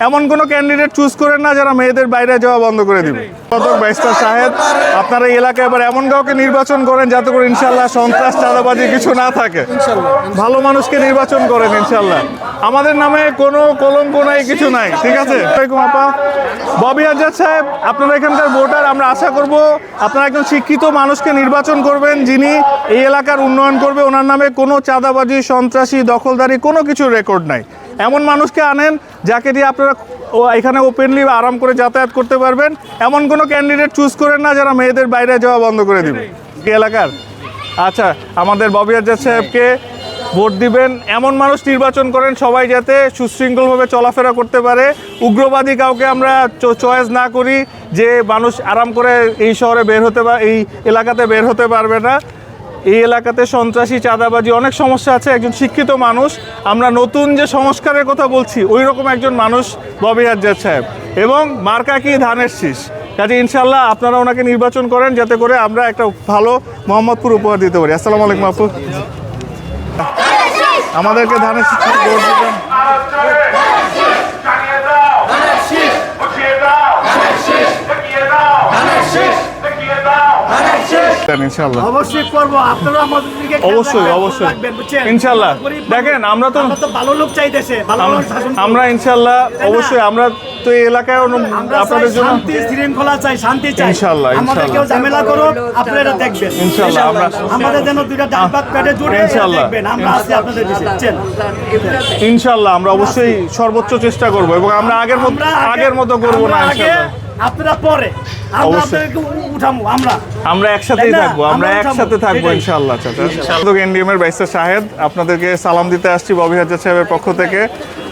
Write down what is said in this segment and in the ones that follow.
এমন কোনো candidate choose করেন না যারা মেয়েদের বাইরে যাওয়া বন্ধ করে দিবে। ব্যারিস্টার সাহেব, আপনারা এই এলাকায় এবার এমন কাউকে নির্বাচন করেন যাতে করে ইনশাল্লাহ সন্ত্রাস চাঁদাবাজি কিছু না থাকে, ভালো মানুষকে নির্বাচন করেন ইনশাল্লাহ। আমাদের নামে কোনো কলঙ্ক নাই, কিছু নাই, ঠিক আছে? আপা ববি আজাদ সাহেব, আপনারা এখানকার ভোটার, আমরা আশা করব আপনারা একজন শিক্ষিত মানুষকে নির্বাচন করবেন যিনি এই এলাকার উন্নয়ন করবে। ওনার নামে কোনো চাঁদাবাজি, সন্ত্রাসী, দখলদারি কোনো কিছুর রেকর্ড নাই। এমন মানুষকে আনেন যাকে দিয়ে আপনারা এখানে ওপেনলি আরাম করে যাতায়াত করতে পারবেন। এমন কোনো ক্যান্ডিডেট চুজ করেন না যারা মেয়েদের বাইরে যাওয়া বন্ধ করে দিবে এই এলাকার। আচ্ছা, আমাদের ববি আজাদ সাহেবকে ভোট দিবেন, এমন মানুষ নির্বাচন করেন সবাই যাতে সুশৃঙ্খলভাবে চলাফেরা করতে পারে। উগ্রবাদী কাউকে আমরা চয়েস না করি যে মানুষ আরাম করে এই শহরে বের হতে এই এলাকাতে বের হতে পারবে না। এই এলাকাতে সন্ত্রাসী, চাঁদাবাজি অনেক সমস্যা আছে। একজন শিক্ষিত মানুষ, আমরা নতুন যে সংস্কারের কথা বলছি ওই রকম একজন মানুষ ববি আজাদ সাহেব, এবং মার্কা কি ধানের শীষ। কাজে ইনশাল্লাহ আপনারা ওনাকে নির্বাচন করেন যাতে করে আমরা একটা ভালো মোহাম্মদপুর উপহার দিতে পারি। আসসালামু আলাইকুম আপু, আমাদেরকে ধানের শীষ ভোট দিবেন। অবশ্যই ইনশাল্লাহ। দেখেন আমরা তো ভালো লোক চাইতেছে, আমরা ইনশাল্লাহ অবশ্যই, আমরা তো এই এলাকায় আপনাদের জন্য শৃঙ্খলা চাই, শান্তি চাই। ইনশাল্লাহ কেউ ঝামেলা করুক, আপনারা দেখবেন ইনশাল্লাহ। আমাদের যেন দুইটা ডান হাত পেটে জুড়ে দেখবেন, আমরা আছি আপনাদের পিছে ইনশাল্লাহ। আমরা অবশ্যই সর্বোচ্চ চেষ্টা করব এবং আমরা আগের মতো করব না ইনশাল্লাহ। আপনারা পরে আমরা একসাথেই থাকবো, আমরা একসাথে থাকবো ইনশাআল্লাহ। এনডিএমের ব্যারিস্টার সাহেদ, আপনাদেরকে সালাম দিতে আসছি ববি আজাদ সাহেবের পক্ষ থেকে।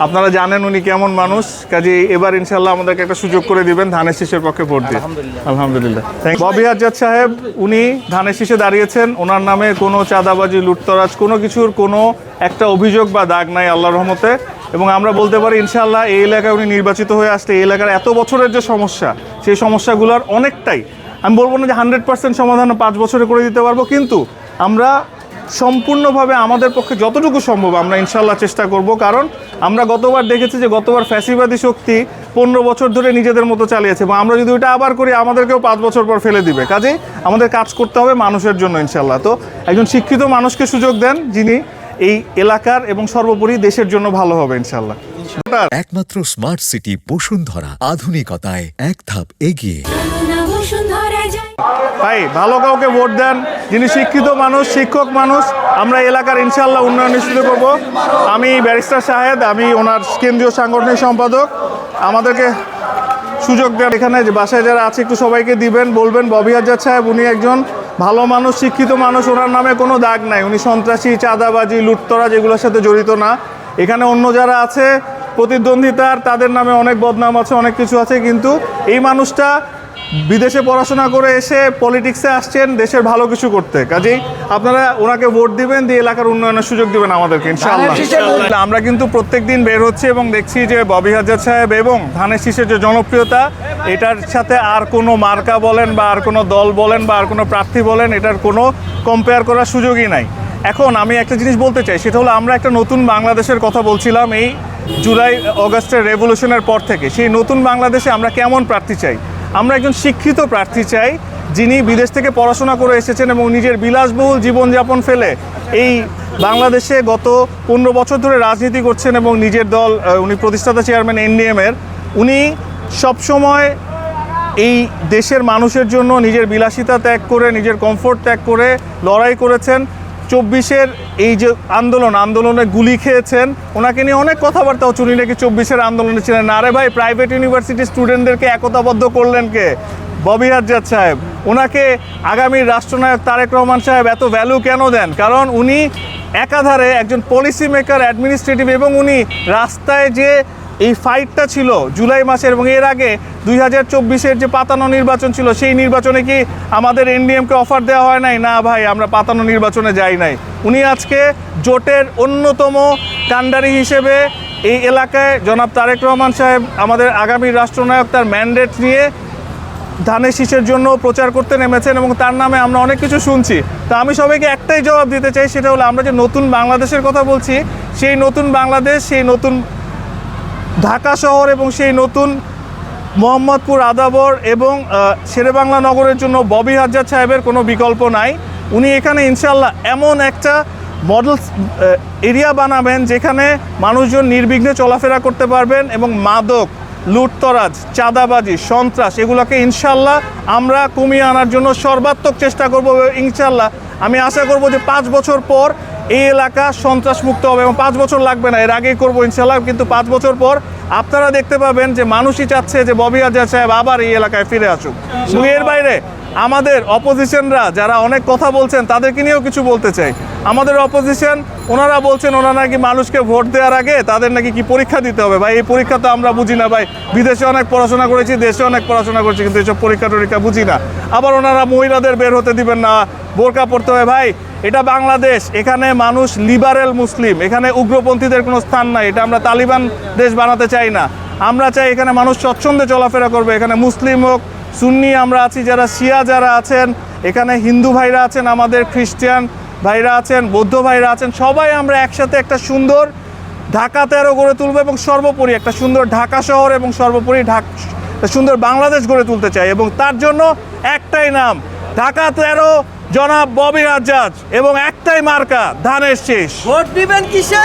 আপনারা জানেন উনি কেমন মানুষ, কাজে এবার ইনশাআল্লাহ আমাদেরকে একটা সুযোগ করে দিবেন ধানের শীষের পক্ষে ভোট দিয়ে। আলহামদুলিল্লাহ। ববি আজাদ সাহেব উনি ধানের শীষে দাঁড়িয়েছেন, ওনার নামে কোনো চাঁদাবাজি, লুটতরাজ কোনো কিছুর কোনো একটা অভিযোগ বা দাগ নাই আল্লাহর রহমতে। এবং আমরা বলতে পারি ইনশাআল্লাহ এই এলাকায় উনি নির্বাচিত হয়ে আসলে এই এলাকার এত বছরের যে সমস্যা, সেই সমস্যাগুলোর অনেকটাই, আমি বলবো না যে 100% সমাধান 5 বছরে করে দিতে পারবো, কিন্তু আমরা সম্পূর্ণভাবে আমাদের পক্ষে যতটুকু সম্ভব আমরা ইনশাআল্লাহ চেষ্টা করব। কারণ আমরা গতবার দেখেছি যে গতবার ফ্যাসিবাদী শক্তি 15 বছর ধরে নিজেদের মতো চালিয়েছে, এবং আমরা যদি ওইটা আবার করি আমাদেরকেও 5 বছর পর ফেলে দিবে। কাজেই আমাদের কাজ করতে হবে মানুষের জন্য ইনশাআল্লাহ। তো একজন শিক্ষিত মানুষকে সুযোগ দেন যিনি এই এলাকার এবং সর্বোপরি দেশের জন্য ভালো হবে ইনশাআল্লাহ। একমাত্র স্মার্ট সিটি বসুন্ধরা, আধুনিকতায় এক ধাপ এগিয়ে। ভাই ভালো কাউকে ভোট দেন যিনি শিক্ষিত মানুষ, শিক্ষক মানুষ। আমরা এলাকার ইনশাআল্লাহ উন্নয়ন নিশ্চিত করব। আমি ব্যারিস্টার সাহেদ, আমি ওনার কেন্দ্রীয় সাংগঠনিক সম্পাদক। আমাদেরকে সুযোগ দেন, এখানে যে বাসায় যারা আছে একটু সবাইকে দিবেন, বলবেন ববি আজাদ সাহেব উনি একজন ভালো মানুষ, শিক্ষিত মানুষ, ওনার নামে কোনো দাগ নাই, উনি সন্ত্রাসী, চাঁদাবাজি, লুটতরাজ এগুলোর সাথে জড়িত না। এখানে অন্য যারা আছে প্রতিদ্বন্দ্বিতার, তাদের নামে অনেক বদনাম আছে, অনেক কিছু আছে, কিন্তু এই মানুষটা বিদেশে পড়াশোনা করে এসে পলিটিক্সে আসছেন দেশের ভালো কিছু করতে। কাজেই আপনারা ওনাকে ভোট দিবেন, দিয়ে এলাকার উন্নয়নের সুযোগ দিবেন আমাদেরকে ইনশাআল্লাহ। আমরা কিন্তু প্রত্যেকদিন বের হচ্ছি এবং দেখছি যে ববি আজাদ সাহেব এবং ধানের শীষের যে জনপ্রিয়তা, এটার সাথে আর কোনো মার্কা বলেন বা আর কোনো দল বলেন বা আর কোনো প্রার্থী বলেন, এটার কোনো কম্পেয়ার করার সুযোগই নাই। এখন আমি একটা জিনিস বলতে চাই, সেটা হলো আমরা একটা নতুন বাংলাদেশের কথা বলছিলাম এই জুলাই অগাস্টের রেভলিউশনের পর থেকে। সেই নতুন বাংলাদেশে আমরা কেমন প্রার্থী চাই? আমরা একজন শিক্ষিত প্রার্থী চাই যিনি বিদেশ থেকে পড়াশোনা করে এসেছেন এবং নিজের বিলাসবহুল জীবনযাপন ফেলে এই বাংলাদেশে গত 15 বছর ধরে রাজনীতি করছেন এবং নিজের দল, উনি প্রতিষ্ঠাতা চেয়ারম্যান এনডিএমের, উনি সবসময় এই দেশের মানুষের জন্য নিজের বিলাসিতা ত্যাগ করে, নিজের কমফোর্ট ত্যাগ করে লড়াই করেছেন। 24-এর এই যে আন্দোলনে গুলি খেয়েছেন, ওনাকে নিয়ে অনেক কথাবার্তা হচ্ছে উনি নাকি 24-এর আন্দোলনে ছিলেন। আরে ভাই, প্রাইভেট ইউনিভার্সিটির স্টুডেন্টদেরকে একতাবদ্ধ করলেন কে? ববি আজাদ সাহেব। ওনাকে আগামীর রাষ্ট্রনায়ক তারেক রহমান সাহেব এত ভ্যালু কেন দেন? কারণ উনি একাধারে একজন পলিসি মেকার, অ্যাডমিনিস্ট্রেটিভ, এবং উনি রাস্তায় যে এই ফাইটটা ছিল জুলাই মাসের এবং এর আগে 2024-এর যে পাতানো নির্বাচন ছিল, সেই নির্বাচনে কি আমাদের এনডিএমকে অফার দেওয়া হয় নাই? না ভাই, আমরা পাতানো নির্বাচনে যাই নাই। উনি আজকে জোটের অন্যতম কাণ্ডারি হিসেবে এই এলাকায় জনাব তারেক রহমান সাহেব আমাদের আগামী রাষ্ট্রনায়ক, তার ম্যান্ডেট নিয়ে ধানের শীষের জন্য প্রচার করতে নেমেছেন এবং তার নামে আমরা অনেক কিছু শুনছি। তা আমি সবাইকে একটাই জবাব দিতে চাই, সেটা হলো আমরা যে নতুন বাংলাদেশের কথা বলছি, সেই নতুন বাংলাদেশ, সেই নতুন ঢাকা শহর এবং সেই নতুন মোহাম্মদপুর আদাবর এবং শেরেবাংলা নগরের জন্য ববি হাজ্জাজ সাহেবের কোনো বিকল্প নাই। উনি এখানে ইনশাল্লাহ এমন একটা মডেল এরিয়া বানাবেন যেখানে মানুষজন নির্বিঘ্নে চলাফেরা করতে পারবেন এবং মাদক, লুটতরাজ, চাঁদাবাজি, সন্ত্রাস এগুলোকে ইনশাল্লাহ আমরা কমিয়ে আনার জন্য সর্বাত্মক চেষ্টা করব। ইনশাল্লাহ আমি আশা করব যে 5 বছর পর এই এলাকা সন্ত্রাস মুক্ত হবে এবং 5 বছর লাগবে না, এর আগেই করবো ইনশাল্লাহ। কিন্তু 5 বছর পর আপনারা দেখতে পাবেন যে মানুষই চাচ্ছে যে ববি হাজ্জাজ সাহেব আবার এই এলাকায় ফিরে আসুক। এবং এর বাইরে আমাদের অপোজিশনরা যারা অনেক কথা বলছেন তাদেরকে নিয়েও কিছু বলতে চাই। আমাদের অপোজিশন ওনারা বলছেন ওনারা নাকি মানুষকে ভোট দেওয়ার আগে তাদের নাকি কি পরীক্ষা দিতে হবে। ভাই এই পরীক্ষা তো আমরা বুঝি না ভাই, বিদেশে অনেক পড়াশোনা করেছি, দেশে অনেক পড়াশোনা করেছি, কিন্তু এইসব পরীক্ষা টরীক্ষা বুঝি না। আবার ওনারা মহিলাদের বের হতে দিবেন না, বোরকা পড়তে হবে। ভাই এটা বাংলাদেশ, এখানে মানুষ লিবারেল মুসলিম, এখানে উগ্রপন্থীদের কোনো স্থান নাই। এটা আমরা তালিবান দেশ বানাতে চাই না। আমরা চাই এখানে মানুষ স্বচ্ছন্দে চলাফেরা করবে। এখানে মুসলিম হোক, সুন্নি আমরা আছি, যারা শিয়া যারা আছেন, এখানে হিন্দু ভাইরা আছেন, আমাদের খ্রিস্টান ভাইরা আছেন, বৌদ্ধ ভাইরা আছেন, সবাই আমরা একসাথে একটা সুন্দর ঢাকা 13 গড়ে তুলব এবং সর্বোপরি একটা সুন্দর ঢাকা শহর এবং সর্বোপরি সুন্দর বাংলাদেশ গড়ে তুলতে চাই। এবং তার জন্য একটাই নাম, ঢাকা 13 জনাব ববি হাজ্জাজ, এবং একটাই মার্কা ধানের শীষ। ভোট দিবেন কিসে?